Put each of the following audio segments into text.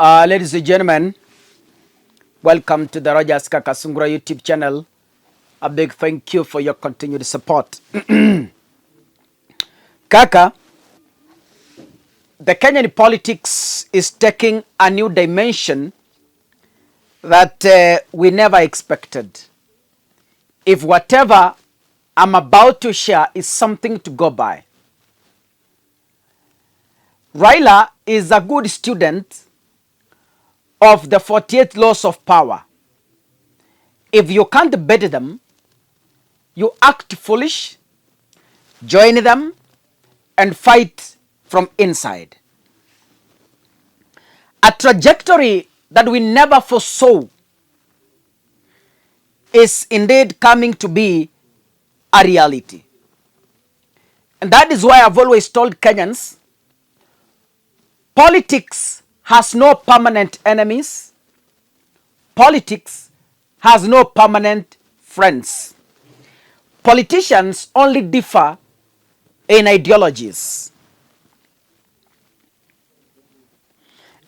Ladies and gentlemen, welcome to the Rogers Kakasungura YouTube channel. A big thank you for your continued support. Kaka, the Kenyan politics is taking a new dimension that we never expected. If whatever I'm about to share is something to go by, Raila is a good student of the 48 laws of power. If you can't beat them, you act foolish, join them, and fight from inside. A trajectory that we never foresaw is indeed coming to be a reality. And that is why I've always told Kenyans, politics has no permanent enemies. Politics has no permanent friends. Politicians only differ in ideologies.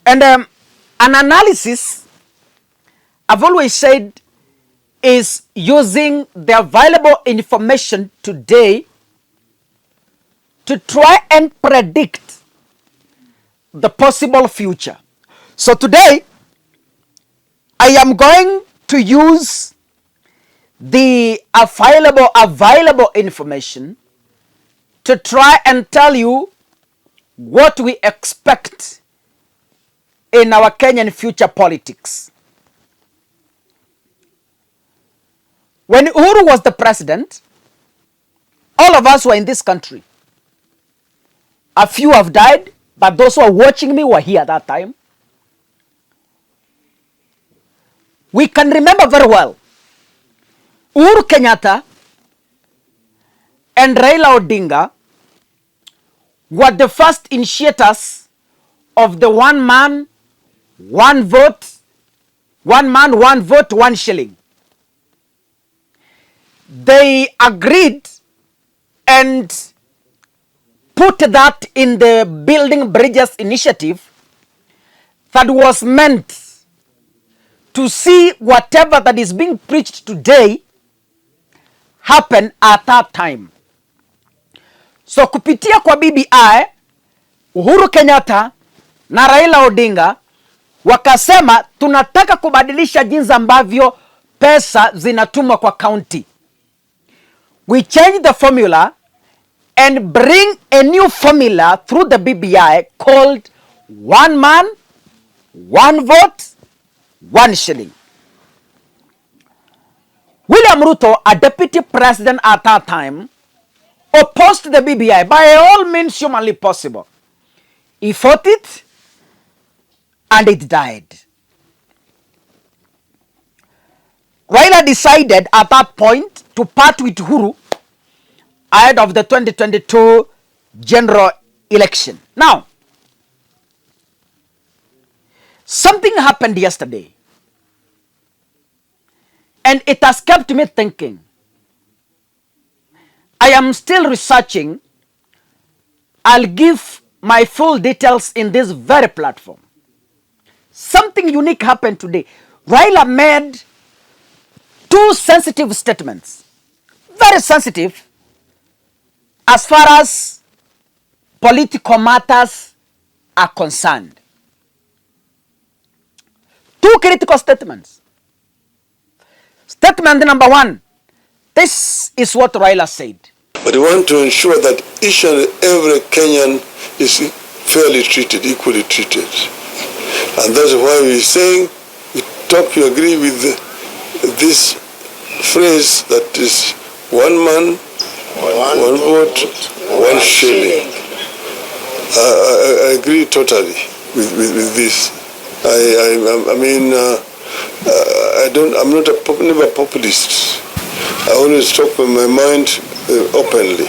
And an analysis, I've always said, is using the available information today to try and predict the possible future. So today, I am going to use the available information to try and tell you what we expect in our Kenyan future politics. When Uhuru was the president, all of us were in this country. A few have died, but those who are watching me were here at that time. We can remember very well Uhuru Kenyatta and Raila Odinga were the first initiators of the one man, one vote, one shilling. They agreed and put that in the Building Bridges initiative that was meant to see whatever that is being preached today happen at that time. So kupitia kwa BBI, Uhuru Kenyatta na Raila Odinga wakasema tunataka kubadilisha jinsi ambavyo pesa zinatumwa kwa county. We change the formula and bring a new formula through the BBI called one man, one vote, one shilling. William Ruto, a deputy president at that time, opposed the BBI by all means humanly possible. He fought it and it died. Raila decided at that point to part with Uhuru ahead of the 2022 general election. Now, something happened yesterday, and it has kept me thinking. I am still researching. I'll give my full details in this very platform. Something unique happened today. Raila made two sensitive statements. Very sensitive as far as political matters are concerned. Two critical statements. Statement number one, this is what Raila said. But we want to ensure that each and every Kenyan is fairly treated, equally treated. And that's why we're saying, you agree with this phrase that is one man, one vote, one shilling. I agree totally with this. I'm never a populist. I always talk from my mind openly.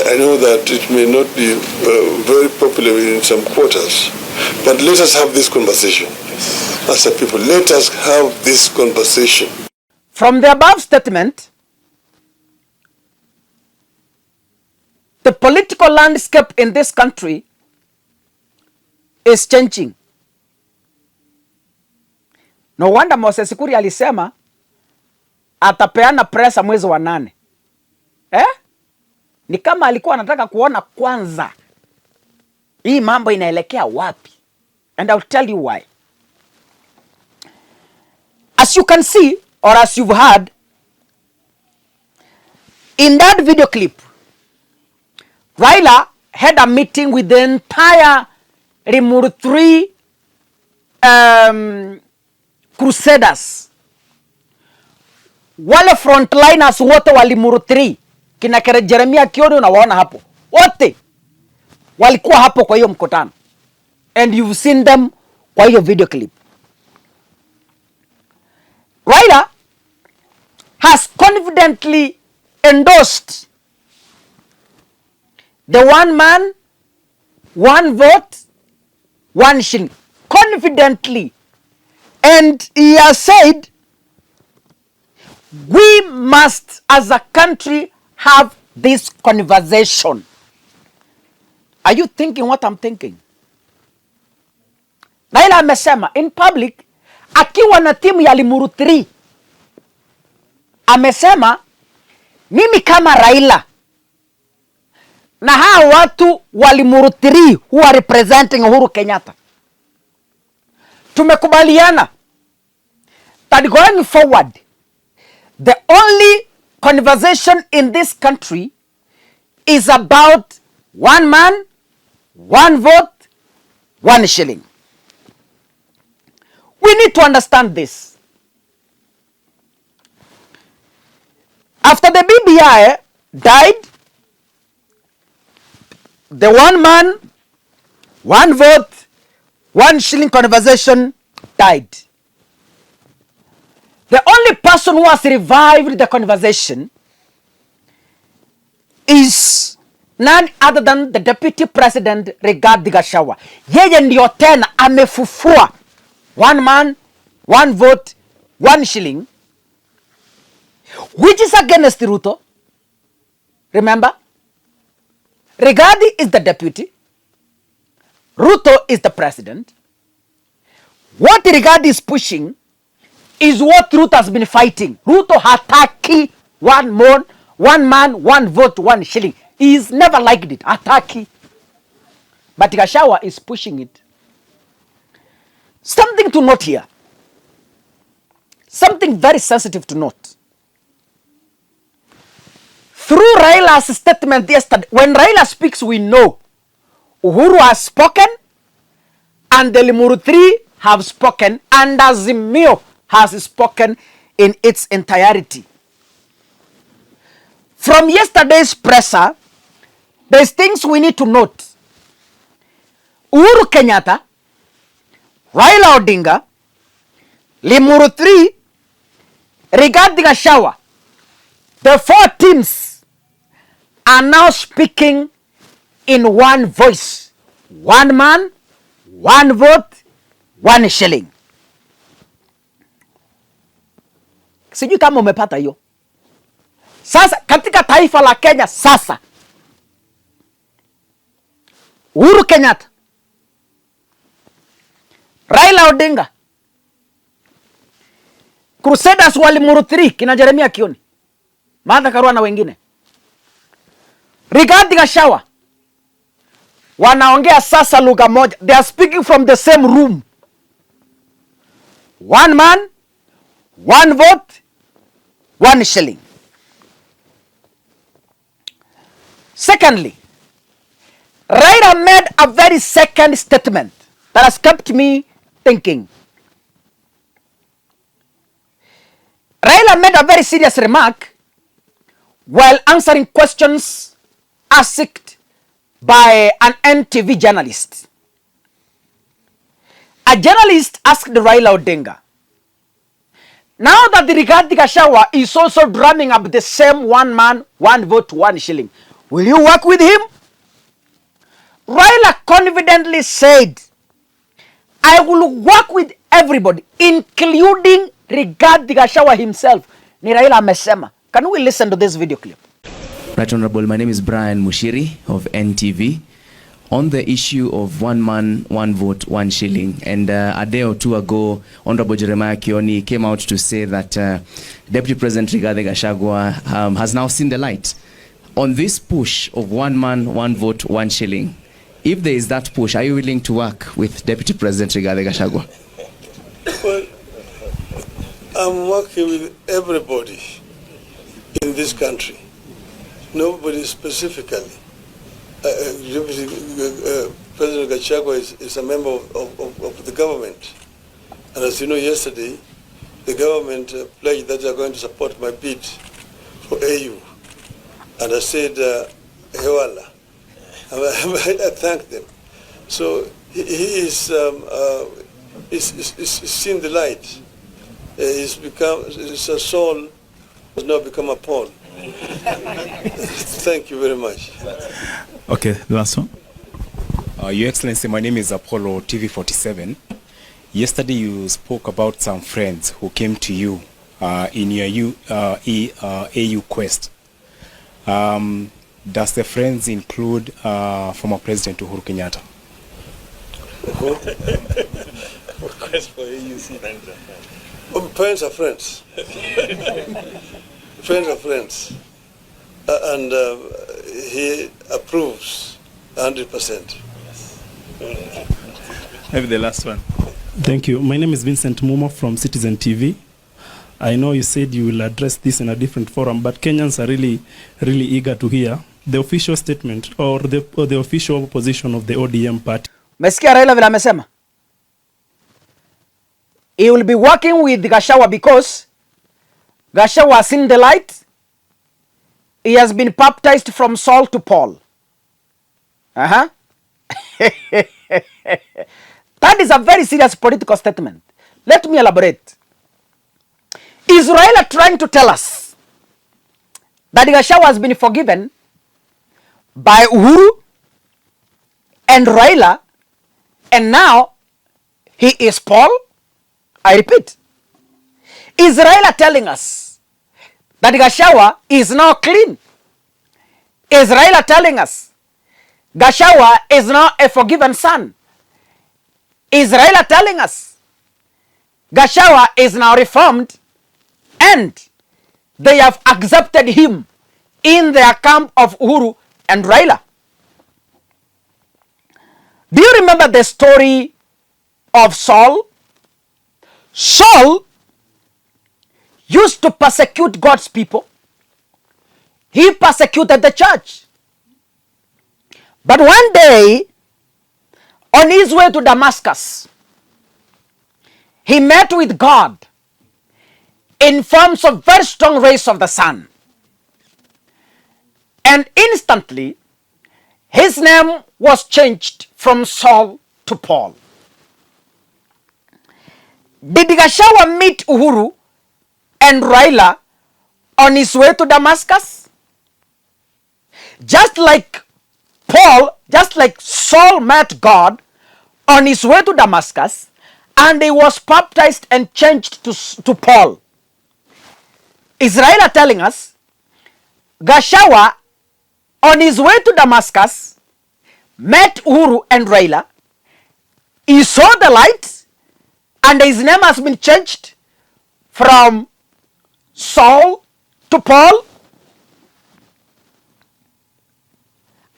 I know that it may not be very popular in some quarters, but let us have this conversation. As a people, let us have this conversation. From the above statement, the political landscape in this country is changing. No wonder Moses Kuria alisema atapeana presa mwezi wa 8. Ni kama alikuwa anataka kuona kwanza hii mambo inaelekea wapi. And I'll tell you why. As you can see, or as you've heard, in that video clip, Raila had a meeting with the entire Limuru 3 Crusaders. Wale frontliners wote wa Limuru 3, kina Jeremia Kioni unawaona hapo, wote walikuwa hapo kwa hiyo mkutano, and you've seen them kwa hiyo video clip. Raila has confidently endorsed the 1 man, 1 vote, 1 shilling. Confidently. And he has said, we must as a country have this conversation. Are you thinking what I'm thinking? Raila amesema in public akiwa na timu ya Limuru 3. Amesema mimi kama Raila na hao watu wa Limuru 3 who are representing Uhuru Kenyatta, tumekubaliana that going forward the only conversation in this country is about 1 man, 1 vote, 1 shilling. We need to understand this. After the BBI died, the 1 man, 1 vote, 1 shilling conversation died. The only person who has revived the conversation is none other than the Deputy President Rigathi Gachagua. Yeye ndio tena amefufua 1 man, 1 vote, 1 shilling, which is against Ruto. Remember, Rigathi is the deputy, Ruto is the president. What Rigathi is pushing is what Ruto has been fighting. Ruto hataki 1 man, 1 vote, 1 shilling. He's never liked it. Hataki. But Gachagua is pushing it. Something to note here. Something very sensitive to note. Through Raila's statement yesterday, when Raila speaks, we know Uhuru has spoken, and the Limuru 3 have spoken, and Azimio has spoken in its entirety. From yesterday's presser, there's things we need to note. Uhuru Kenyatta, Raila Odinga, Limuru 3, Rigathi Gachagua, the 4 teams are now speaking in 1 voice. 1 man, 1 vote, 1 shilling. Sijui kama umepata hiyo. Sasa katika taifa la Kenya sasa, Uhuru Kenyatta, Raila Odinga, Crusaders wa Limuru 3 kina Jeremia Kioni, Martha Karua na wengine, Rigathi Gachagua, wanaongea sasa lugha moja. They are speaking from the same room. 1 man, 1 vote, 1 shilling. Secondly, Raila made a very second statement that has kept me thinking. Raila made a very serious remark while answering questions asked by an NTV journalist. A journalist asked Raila Odinga, now that the Rigathi Gachagua is also drumming up the same 1 man, 1 vote, 1 shilling, will you work with him? Raila confidently said, I will work with everybody, including Rigathi Gachagua himself. Ni Raila amesema. Can we listen to this video clip? Right Honorable, my name is Brian Mushiri of NTV. on the issue of one man, one vote, one shilling. And a day or two ago, Honorable Jeremiah Kioni came out to say that Deputy President Rigathi Gachagua has now seen the light on this push of one man, one vote, one shilling. If there is that push, are you willing to work with Deputy President Rigathi Gachagua? Well, I'm working with everybody in this country. Nobody specifically. President Gachagua is a member of the government. And as you know, yesterday, the government pledged that they are going to support my bid for AU. And I said, Hewala. I thanked them. So he is seen the light. His soul has now become a Paul. Thank you very much. Okay, the last one. Your Excellency, my name is Apollo TV47. Yesterday you spoke about some friends who came to you in your AU quest. Does the friends include former President Uhuru Kenyatta? Request for AUC. Friends are friends. Friends are friends. And he approves 100%. Maybe the last one. Thank you. My name is Vincent Mumo from Citizen TV. I know you said you will address this in a different forum, but Kenyans are really eager to hear the official statement or the official position of the ODM party. Mesikia Raila vile amesema. He will be working with Gachagua because Gachagua has seen the light. He has been baptized from Saul to Paul. That is a very serious political statement. Let me elaborate. Is Raila trying to tell us that Gachagua has been forgiven by Uhuru and Raila, and now he is Paul? I repeat. Is Raila telling us that Gachagua is now clean? Is Raila telling us Gachagua is now a forgiven son? Is Raila telling us Gachagua is now reformed and they have accepted him in their camp of Uhuru and Raila? Do you remember the story of Saul? Saul used to persecute God's people. He persecuted the church. But one day, on his way to Damascus, he met with God in forms of very strong rays of the sun. And instantly, his name was changed from Saul to Paul. Did Gachagua meet Uhuru and Raila on his way to Damascus? Just like Saul met God on his way to Damascus, and he was baptized and changed to Paul. Is Raila telling us Gachagua on his way to Damascus met Uhuru and Raila, he saw the light, and his name has been changed from Saul to Paul?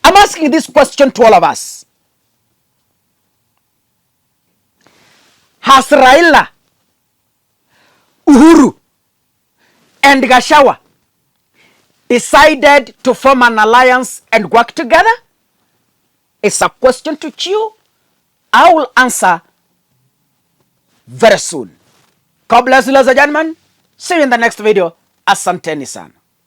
I'm asking this question to all of us. Has Raila, Uhuru, and Gachagua decided to form an alliance and work together? It's a question to chew. I will answer very soon. God bless you, ladies and gentlemen. See you in the next video. Asanteni sana.